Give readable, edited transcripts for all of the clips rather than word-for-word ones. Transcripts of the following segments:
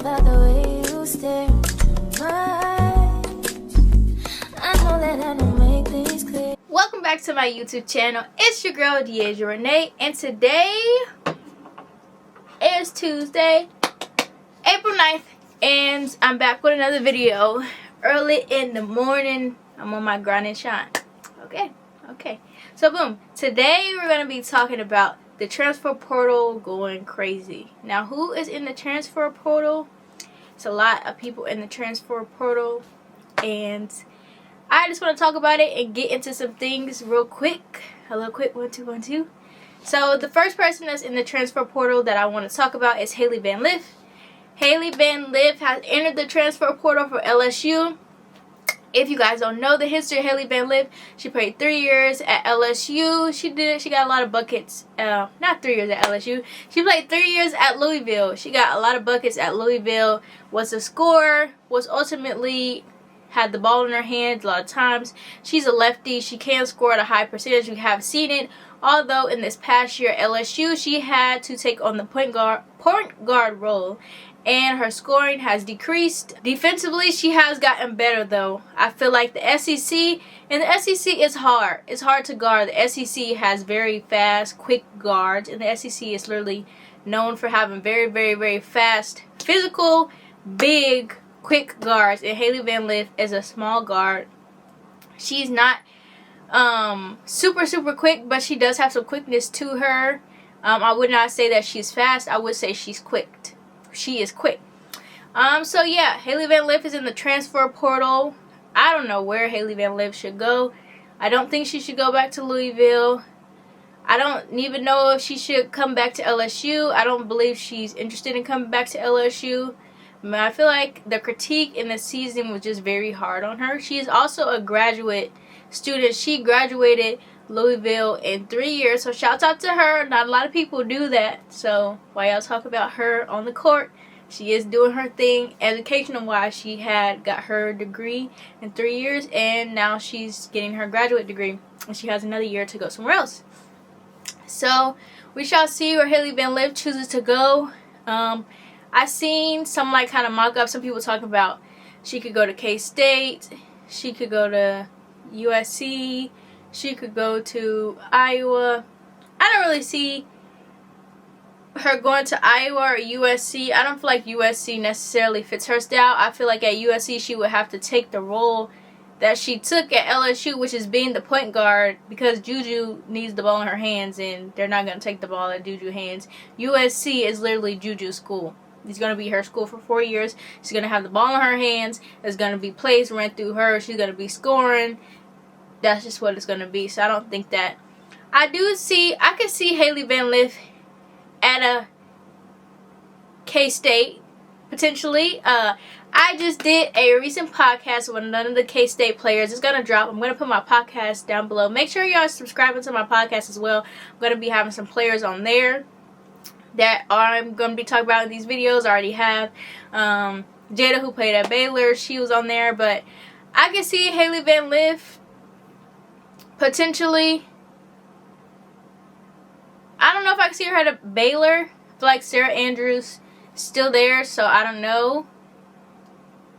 about the way you stare into my eyes. I know that I don't make things clear. Welcome back to my YouTube channel. It's your girl Deja Renee, and today is Tuesday, April 9th, and I'm back with another video. Early in the morning, I'm on my grind and shine. Okay. So boom, today we're going to be talking about the transfer portal going crazy. Now, who is in the transfer portal? It's a lot of people in the transfer portal, and I just want to talk about it and get into some things real quick. A little quick 1, 2, 1, 2. So the first person that's in the transfer portal that I want to talk about is Hailey Van Lith. Hailey Van Lith has entered the transfer portal for LSU. If you guys don't know the history of Hailey Van Lith, she played 3 years at LSU. She got a lot of buckets. Not 3 years at LSU. She played 3 years at Louisville. She got a lot of buckets at Louisville. Was a scorer. Was ultimately had the ball in her hands a lot of times. She's a lefty. She can score at a high percentage. We have seen it. Although in this past year at LSU, she had to take on the point guard role, and her scoring has decreased. Defensively, she has gotten better though. I feel like the SEC, and the SEC is hard. It's hard to guard. The SEC has very fast, quick guards, and the SEC is literally known for having very, very, very fast, physical, big, quick guards. And Hailey Van Lith is a small guard. She's not super quick, but she does have some quickness to her. I would not say that she's fast. I would say she's quick. She is quick. So yeah, Hailey Van Lith is in the transfer portal. I don't know where Hailey Van Lith should go. I don't think she should go back to Louisville. I don't even know if she should come back to LSU. I don't believe she's interested in coming back to LSU. I feel like the critique in the season was just very hard on her. She is also a graduate student. She graduated Louisville in 3 years, so shouts out to her. Not a lot of people do that, so while y'all talk about her on the court, she is doing her thing educational wise. She had got her degree in 3 years, and now she's getting her graduate degree, and she has another year to go somewhere else. So we shall see where Hailey Van Lith chooses to go. I've seen some kind of mock-up, some people talking about she could go to K-State, she could go to USC, she could go to Iowa. I don't really see her going to Iowa or USC. I don't feel like USC necessarily fits her style. I feel like at USC she would have to take the role that she took at LSU, which is being the point guard, because Juju needs the ball in her hands, and they're not going to take the ball at Juju's hands. USC is literally Juju's school. It's going to be her school for 4 years. She's going to have the ball in her hands. There's going to be plays ran through her. She's going to be scoring. That's just what it's going to be. So I don't think that. I could see Hailey Van Lith at a K-State, potentially. I just did a recent podcast with none of the K-State players. It's going to drop. I'm going to put my podcast down below. Make sure y'all subscribing to my podcast as well. I'm going to be having some players on there that I'm going to be talking about in these videos. I already have Jada, who played at Baylor. She was on there. But I can see Hailey Van Lith potentially. I don't know if I can see her at Baylor. I feel like Sarah Andrews is still there, so I don't know.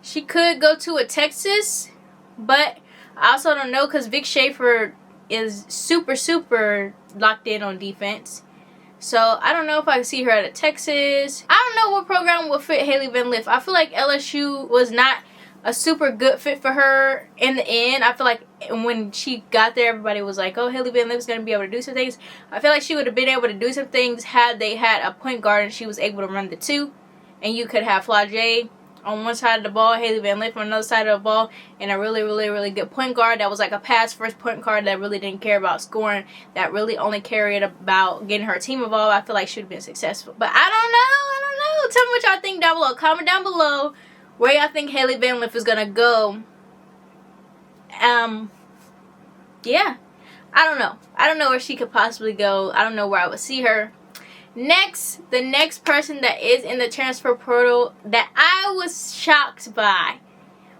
She could go to a Texas, but I also don't know because Vic Schaefer is super locked in on defense. So I don't know if I can see her at a Texas. I don't know what program will fit Hailey Van Lith. I feel like LSU was not a super good fit for her in the end. I feel like when she got there, everybody was like, oh, Hailey Van Lith is going to be able to do some things. I feel like she would have been able to do some things had they had a point guard and she was able to run the two. And you could have Flau'jae on one side of the ball, Hailey Van Lith on another side of the ball, and a really good point guard that was like a pass-first point guard that really didn't care about scoring, that really only cared about getting her team involved. I feel like she would have been successful. But I don't know. Tell me what y'all think down below. Comment down below where y'all think Hailey Van Lith is going to go. Yeah. I don't know. I don't know where she could possibly go. I don't know where I would see her. Next, the next person that is in the transfer portal that I was shocked by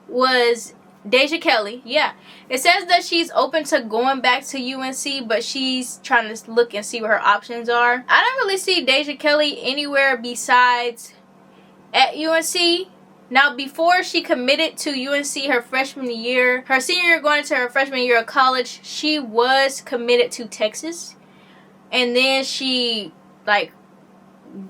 was Deja Kelly. Yeah, it says that she's open to going back to UNC, but she's trying to look and see what her options are. I don't really see Deja Kelly anywhere besides at UNC. Now, before she committed to UNC her freshman year, her senior year going into her freshman year of college, she was committed to Texas. And then she, like,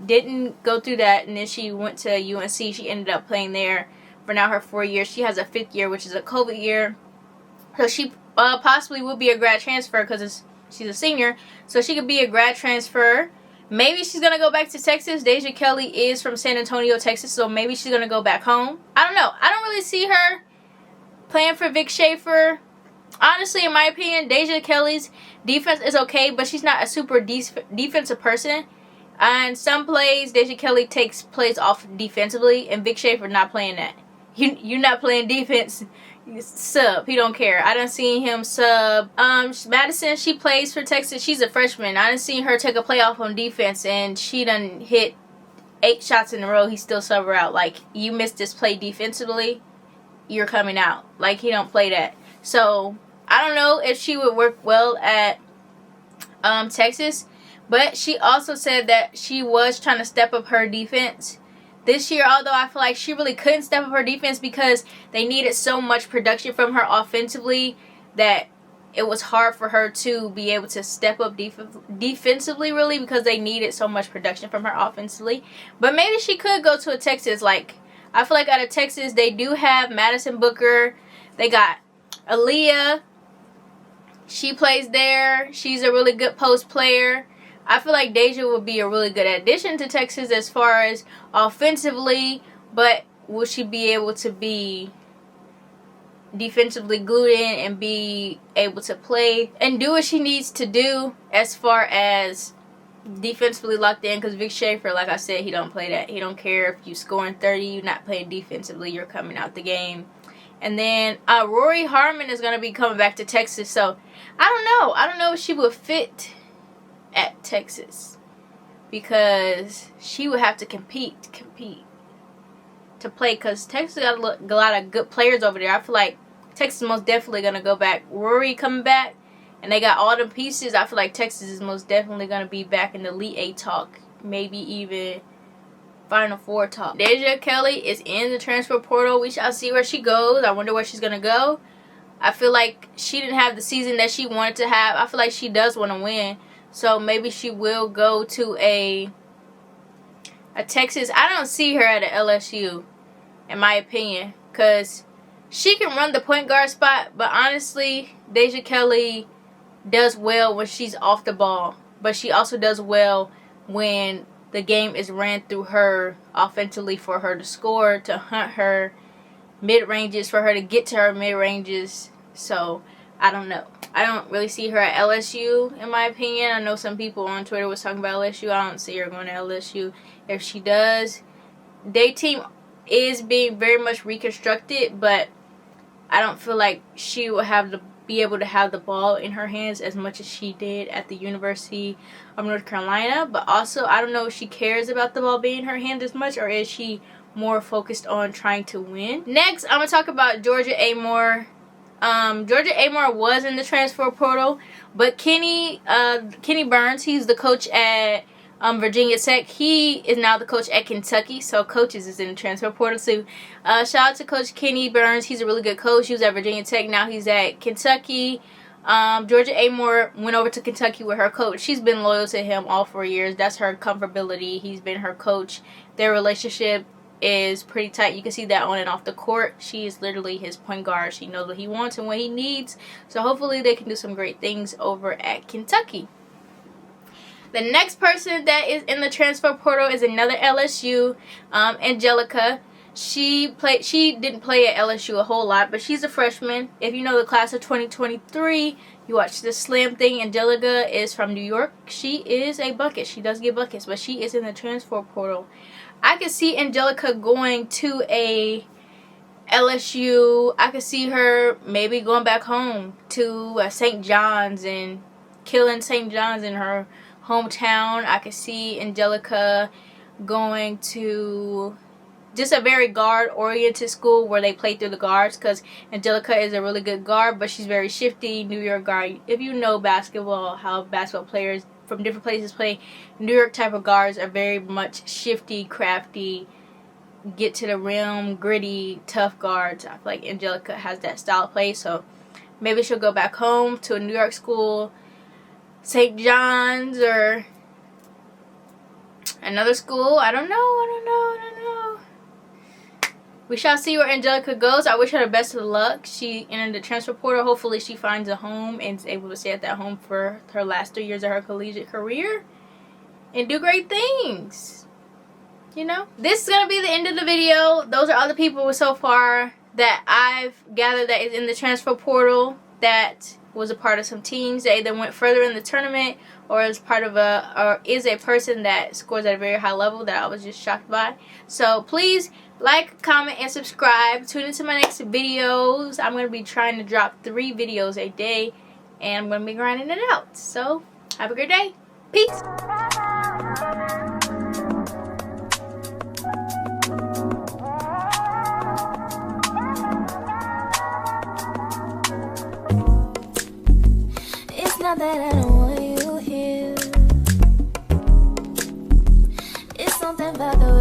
didn't go through that, and then she went to UNC. She ended up playing there for now her 4 years. She has a 5th year, which is a COVID year. So she possibly would be a grad transfer because she's a senior. So she could be a grad transfer. Maybe she's going to go back to Texas. Deja Kelly is from San Antonio, Texas, so maybe she's going to go back home. I don't know. I don't really see her playing for Vic Schaefer. Honestly, in my opinion, Deja Kelly's defense is okay, but she's not a super defensive person. And some plays, Deja Kelly takes plays off defensively, and Vic Schaefer not playing that. You're not playing defense. Sub. He don't care. I done seen him sub. Madison, she plays for Texas. She's a freshman. I done seen her take a play off on defense, and she done hit 8 shots in a row. He still sub her out. Like, you missed this play defensively, you're coming out. Like, he don't play that. So, I don't know if she would work well at Texas. But she also said that she was trying to step up her defense this year, although I feel like she really couldn't step up her defense because they needed so much production from her offensively that it was hard for her to be able to step up defensively, really, because they needed so much production from her offensively. But maybe she could go to a Texas. Like, I feel like out of Texas, they do have Madison Booker. They got Aaliyah. She plays there. She's a really good post player. I feel like Deja would be a really good addition to Texas as far as offensively, but will she be able to be defensively glued in and be able to play and do what she needs to do as far as defensively locked in? Because Vic Schaefer, like I said, he don't play that. He don't care if you scoring 30, you're not playing defensively, you're coming out the game. And then Rory Harmon is going to be coming back to Texas, so I don't know. I don't know if she would fit at Texas because she would have to compete to play, because Texas got a lot of good players over there. I feel like Texas is most definitely going to go back. Rory coming back, and they got all the pieces. I feel like Texas is most definitely going to be back in the Elite 8 talk, maybe even Final 4 talk. Deja Kelly is in the transfer portal. We shall see where she goes. I wonder where she's going to go. I feel like she didn't have the season that she wanted to have. I feel like she does want to win. So maybe she will go to a Texas. I don't see her at a LSU, in my opinion, because she can run the point guard spot. But honestly, Deja Kelly does well when she's off the ball. But she also does well when the game is ran through her offensively for her to score, to hunt her mid-ranges, for her to get to her mid-ranges. So, I don't know. I don't really see her at LSU, in my opinion. I know some people on Twitter was talking about LSU. I don't see her going to LSU. If she does, their team is being very much reconstructed, but I don't feel like she will be able to have the ball in her hands as much as she did at the University of North Carolina. But also, I don't know if she cares about the ball being in her hand as much, or is she more focused on trying to win. Next, I'm going to talk about Georgia Amoore. Georgia Amoore was in the transfer portal, but Kenny Burns, he's the coach at Virginia Tech. He is now the coach at Kentucky, so coaches is in the transfer portal too. Shout out to Coach Kenny Burns. He's a really good coach. He was at Virginia Tech. Now he's at Kentucky. Georgia Amoore went over to Kentucky with her coach. She's been loyal to him all 4 years. That's her comfortability. He's been her coach. Their relationship is pretty tight. You can see that on and off the court. She is literally his point guard. She knows what he wants and what he needs. So hopefully they can do some great things over at Kentucky. The next person that is in the transfer portal is another LSU, Angelica. She didn't play at LSU a whole lot, but she's a freshman. If you know the class of 2023, you watch the Slam thing. Angelica is from New York. She is a bucket. She does get buckets, but she is in the transfer portal. I could see Angelica going to a LSU. I could see her maybe going back home to St. John's and killing St. John's in her hometown. I could see Angelica going to just a very guard-oriented school where they play through the guards, because Angelica is a really good guard, but she's very shifty. New York guard. If you know basketball, how basketball players from different places play, New York type of guards are very much shifty, crafty, get to the rim, gritty, tough guards. I feel like Angelica has that style of play, so maybe she'll go back home to a New York school, St. John's, or another school. I don't know. We shall see where Angelica goes. I wish her the best of luck. She entered the transfer portal. Hopefully she finds a home and is able to stay at that home for her last 3 years of her collegiate career and do great things. You know? This is going to be the end of the video. Those are all the people so far that I've gathered that is in the transfer portal that was a part of some teams that either went further in the tournament or is part of or is a person that scores at a very high level that I was just shocked by. So please like, comment, and subscribe. Tune into my next videos. I'm going to be trying to drop 3 videos a day, and I'm going to be grinding it out. So have a great day. Peace. Not that I don't want you here. It's something about the